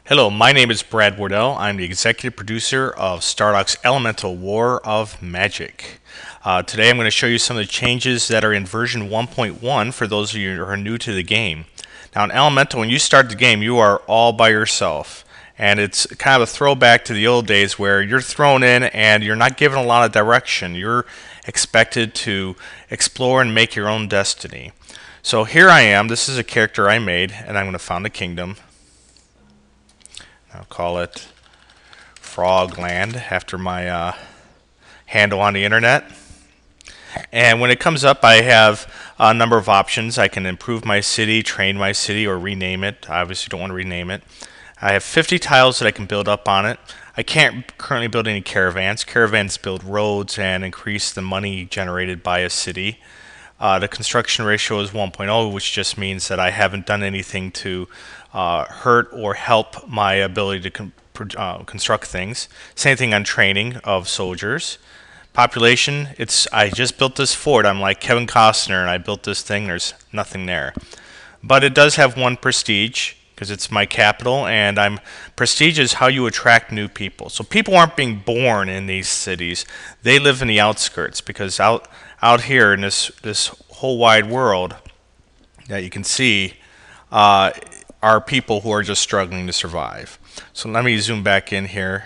Hello, my name is Brad Wardell. I'm the executive producer of Stardock's Elemental War of Magic. Today I'm going to show you some of the changes that are in version 1.1 for those of you who are new to the game. Now in Elemental, when you start the game, you are all by yourself. And it's kind of a throwback to the old days where you're thrown in and you're not given a lot of direction. You're expected to explore and make your own destiny. So here I am. This is a character I made, and I'm going to found a kingdom. I'll call it Frogland after my handle on the internet. And when it comes up, I have a number of options. I can improve my city, train my city, or rename it. I obviously don't want to rename it. I have 50 tiles that I can build up on it. I can't currently build any caravans. Caravans build roads and increase the money generated by a city. The construction ratio is 1.0, which just means that I haven't done anything to hurt or help my ability to construct things. Same thing on training of soldiers. Population, I just built this fort. I'm like Kevin Costner and I built this thing. There's nothing there. But it does have one prestige because it's my capital, and prestige is how you attract new people. So people aren't being born in these cities. They live in the outskirts because out here in this whole wide world that you can see are people who are just struggling to survive. So let me zoom back in here.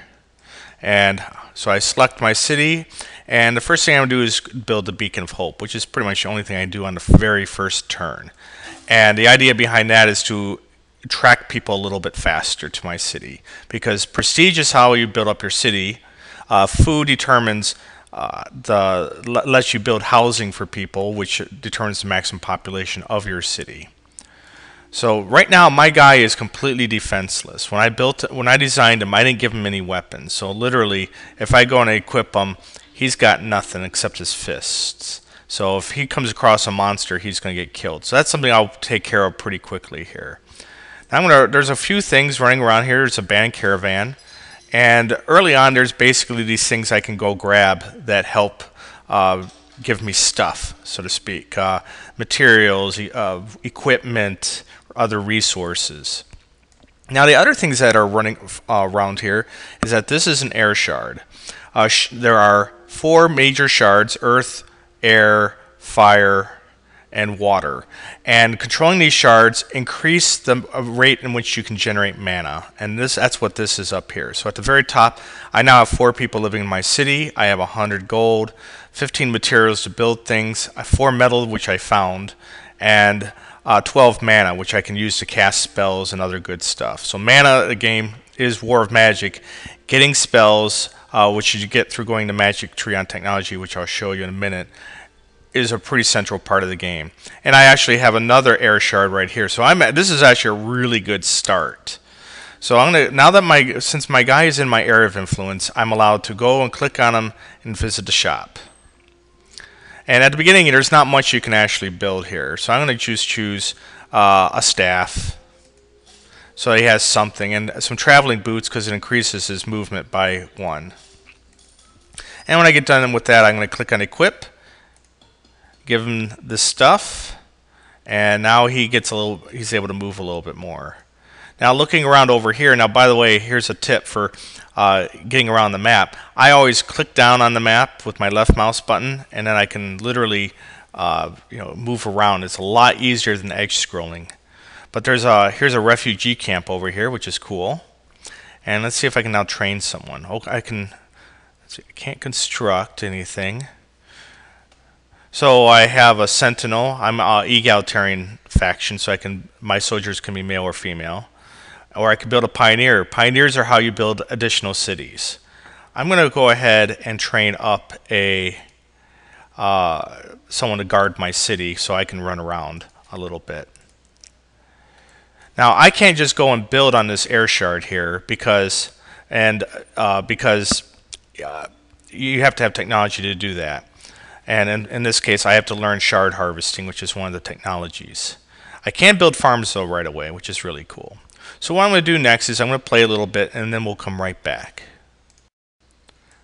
And so I select my city, and the first thing I'm going to do is build the Beacon of Hope, which is pretty much the only thing I do on the very first turn. And the idea behind that is to attract people a little bit faster to my city, because prestige is how you build up your city. Food determines lets you build housing for people, which determines the maximum population of your city. So right now my guy is completely defenseless. When I designed him, I didn't give him any weapons. So literally, if I go and equip him, he's got nothing except his fists. So if he comes across a monster, he's going to get killed. So that's something I'll take care of pretty quickly here. Now there's a few things running around here. There's a band caravan. And early on, there's basically these things I can go grab that help give me stuff, so to speak. Materials, equipment, other resources. Now, the other things that are running around here is that this is an air shard. There are 4 major shards: earth, air, fire, and water. And controlling these shards increase the rate in which you can generate mana. And that's what this is up here. So at the very top, I now have 4 people living in my city. I have 100 gold, 15 materials to build things, 4 metal, which I found, and 12 mana, which I can use to cast spells and other good stuff. So mana, the game, is War of Magic. Getting spells, which you get through going to Magic Tree on Technology, which I'll show you in a minute, is a pretty central part of the game. And I actually have another air shard right here. So this is actually a really good start. So since my guy is in my area of influence, I'm allowed to go and click on him and visit the shop. And at the beginning, there's not much you can actually build here. So I'm going to choose a staff. So he has something, and some traveling boots because it increases his movement by 1. And when I get done with that, I'm going to click on equip. Give him the stuff, and now he's able to move a little bit more. Now looking around over here, now by the way, here's a tip for getting around the map. I always click down on the map with my left mouse button, and then I can literally move around. It's a lot easier than edge scrolling. But here's a refugee camp over here, which is cool. And let's see if I can now train someone. I can't construct anything. So I have a sentinel. I'm an egalitarian faction, so my soldiers can be male or female. Or I could build a pioneer. Pioneers are how you build additional cities. I'm going to go ahead and train up someone to guard my city so I can run around a little bit. Now I can't just go and build on this air shard here because you have to have technology to do that. And in this case, I have to learn shard harvesting, which is one of the technologies. I can build farms, though, right away, which is really cool. So what I'm going to do next is I'm going to play a little bit, and then we'll come right back.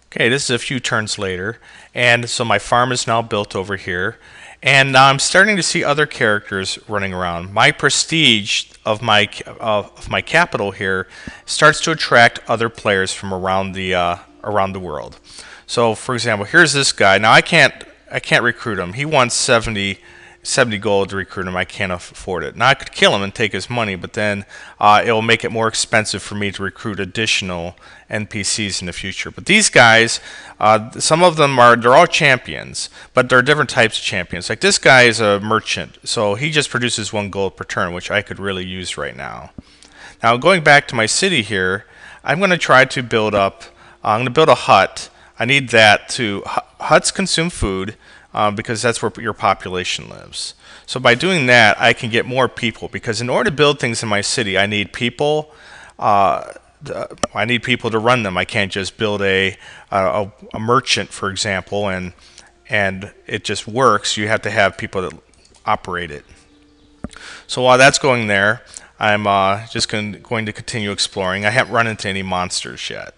Okay, this is a few turns later, and so my farm is now built over here. And now I'm starting to see other characters running around. My prestige of my capital here starts to attract other players from around the world. So, for example, here's this guy. Now I can't recruit him. He wants 70 gold to recruit him. I can't afford it. Now I could kill him and take his money, but then it will make it more expensive for me to recruit additional NPCs in the future. But these guys, some of them they're all champions, but there are different types of champions. Like this guy is a merchant, so he just produces 1 gold per turn, which I could really use right now. Now going back to my city here, I'm going to try to build up. I'm going to build a hut. I need that to huts consume food. Because that's where your population lives. So by doing that, I can get more people. Because in order to build things in my city, I need people. I need people to run them. I can't just build a merchant, for example, and it just works. You have to have people that operate it. So while that's going there, I'm just going to continue exploring. I haven't run into any monsters yet.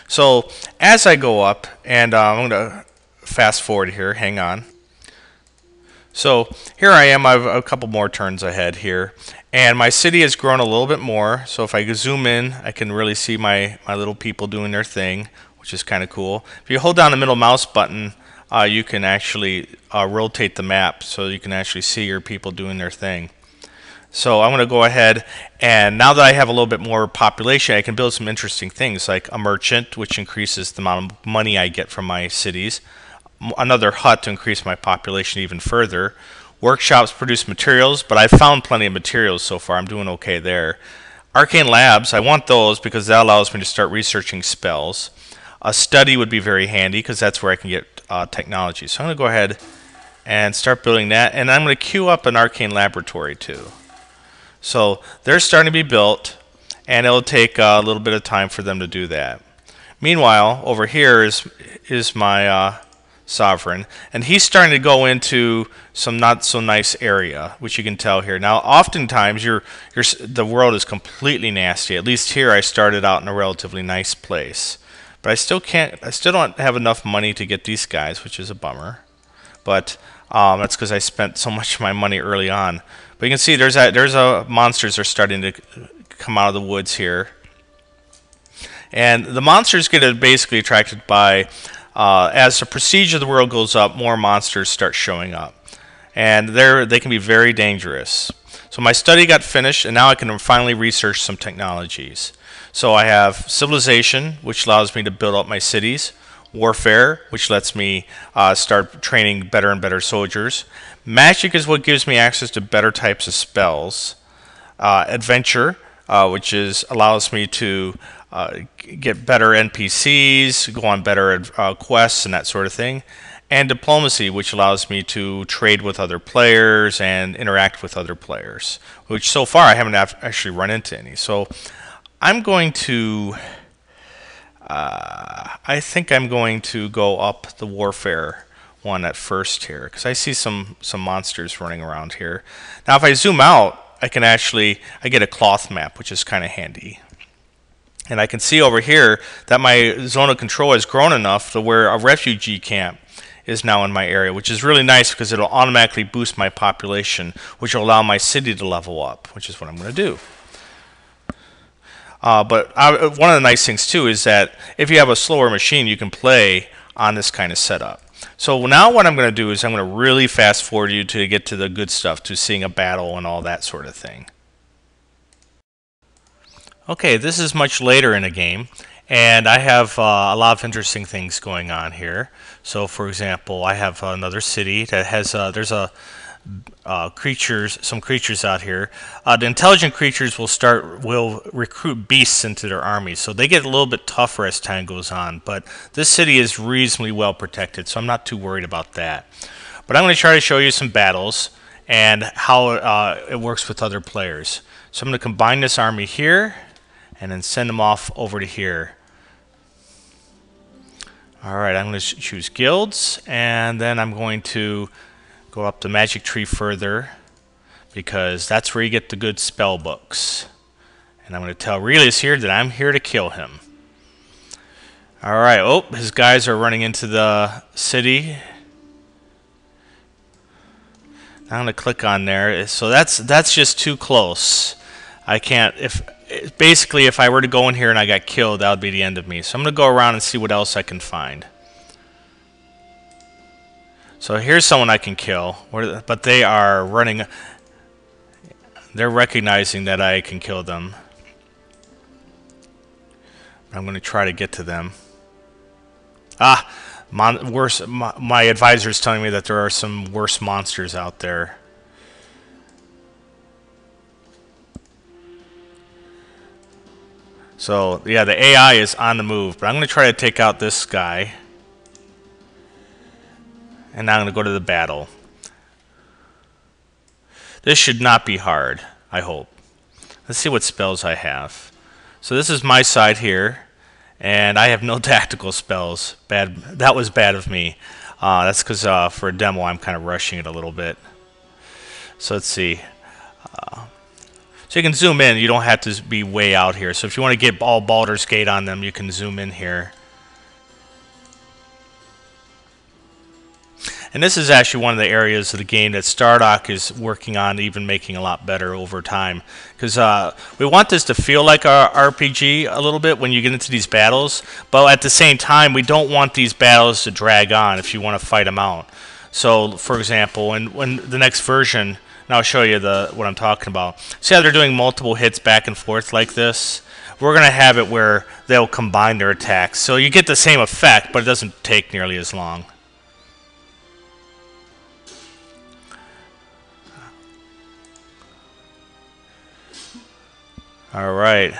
So as I go up, and I'm going to fast forward here, hang on. So here I am, I have a couple more turns ahead here, and my city has grown a little bit more. So if I zoom in, I can really see my little people doing their thing, which is kind of cool. If you hold down the middle mouse button, you can actually rotate the map so you can actually see your people doing their thing. So I'm going to go ahead, and now that I have a little bit more population, I can build some interesting things like a merchant, which increases the amount of money I get from my cities. Another hut to increase my population even further. Workshops produce materials, but I've found plenty of materials so far. I'm doing okay there. Arcane labs, I want those because that allows me to start researching spells. A study would be very handy because that's where I can get technology. So I'm going to go ahead and start building that, and I'm going to queue up an arcane laboratory too. So they're starting to be built, and it'll take a little bit of time for them to do that. Meanwhile, over here is my sovereign, and he's starting to go into some not so nice area, which you can tell here. Now, oftentimes the world is completely nasty. At least here, I started out in a relatively nice place, but I still don't have enough money to get these guys, which is a bummer. But that's because I spent so much of my money early on. But you can see there's monsters are starting to come out of the woods here, and the monsters get basically attracted by as the prestige of the world goes up, more monsters start showing up, and they can be very dangerous. So my study got finished, and now I can finally research some technologies. So I have civilization, which allows me to build up my cities. Warfare, which lets me start training better and better soldiers. Magic is what gives me access to better types of spells. Adventure, which allows me to get better NPCs, go on better quests and that sort of thing. And diplomacy, which allows me to trade with other players and interact with other players, which so far I haven't actually run into any. So I'm going to I think I'm going to go up the warfare one at first here, because I see some monsters running around here. Now if I zoom out, I get a cloth map, which is kind of handy. And I can see over here that my zone of control has grown enough to where a refugee camp is now in my area, which is really nice because it'll automatically boost my population, which will allow my city to level up, which is what I'm going to do. But one of the nice things too is that if you have a slower machine, you can play on this kind of setup. So now what I'm going to do is I'm going to really fast forward you to get to the good stuff, to seeing a battle and all that sort of thing. Okay, this is much later in the game, and I have a lot of interesting things going on here. So for example, I have another city that has there's some creatures out here. The intelligent creatures will recruit beasts into their armies, so they get a little bit tougher as time goes on. But this city is reasonably well protected, so I'm not too worried about that. But I'm going to try to show you some battles and how it works with other players. So I'm going to combine this army here and then send them off over to here. Alright, I'm going to choose guilds, and then I'm going to go up the magic tree further, because that's where you get the good spell books. And I'm going to tell Relius here that I'm here to kill him. Alright, oh, his guys are running into the city. I'm gonna click on there. So that's just too close. I can't. If basically if I were to go in here and I got killed, that would be the end of me. So I'm gonna go around and see what else I can find. So here's someone I can kill, but they are running. They're recognizing that I can kill them. I'm gonna try to get to them. Ah. My advisor is telling me that there are some worse monsters out there. So, yeah, the AI is on the move, but I'm going to try to take out this guy. And now I'm going to go to the battle. This should not be hard, I hope. Let's see what spells I have. So this is my side here. And I have no tactical spells. Bad. That was bad of me. That's because for a demo I'm kind of rushing it a little bit. So let's see. So you can zoom in. You don't have to be way out here. So if you want to get all Baldur's Gate on them, you can zoom in here. And this is actually one of the areas of the game that Stardock is working on, even making a lot better over time. Because we want this to feel like a RPG a little bit when you get into these battles, but at the same time, we don't want these battles to drag on if you want to fight them out. So, for example, when the next version, and I'll show you what I'm talking about. See how they're doing multiple hits back and forth like this? We're going to have it where they'll combine their attacks. So you get the same effect, but it doesn't take nearly as long. Alright.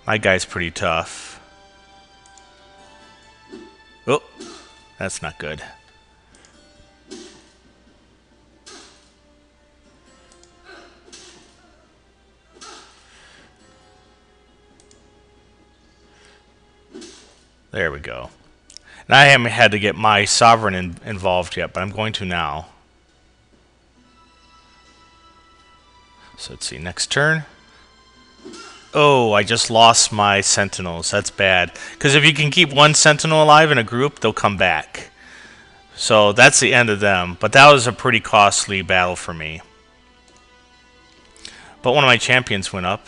My guy's pretty tough. Oh, that's not good. There we go. And I haven't had to get my sovereign involved yet, but I'm going to now. So let's see, next turn. Oh, I just lost my sentinels. That's bad. Because if you can keep one sentinel alive in a group, they'll come back. So that's the end of them. But that was a pretty costly battle for me. But one of my champions went up.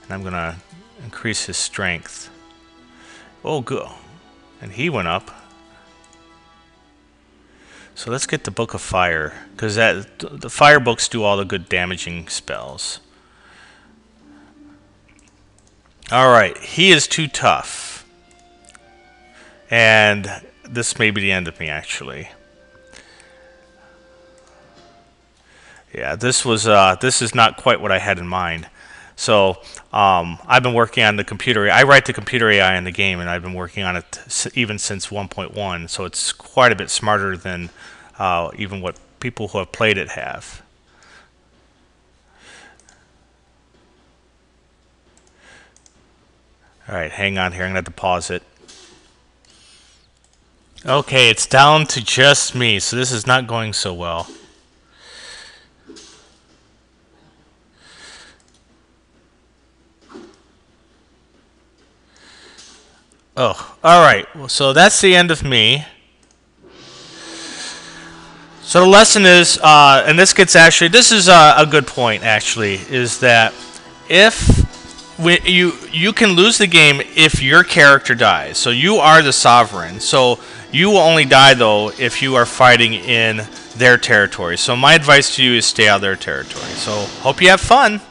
And I'm going to increase his strength. Oh, good. And he went up. So let's get the Book of Fire. Because the fire books do all the good damaging spells. Alright, he is too tough. And this may be the end of me, actually. Yeah, this is not quite what I had in mind. So, I've been working on the computer. I write the computer AI in the game, and I've been working on it even since 1.1. So it's quite a bit smarter than even what people who have played it have. Alright, hang on here. I'm going to have to pause it. Okay, it's down to just me, so this is not going so well. Oh, alright. So that's the end of me. So the lesson is, and this is a good point, actually, is that if you can lose the game if your character dies. So you are the sovereign. So you will only die, though, if you are fighting in their territory. So my advice to you is stay out of their territory. So hope you have fun.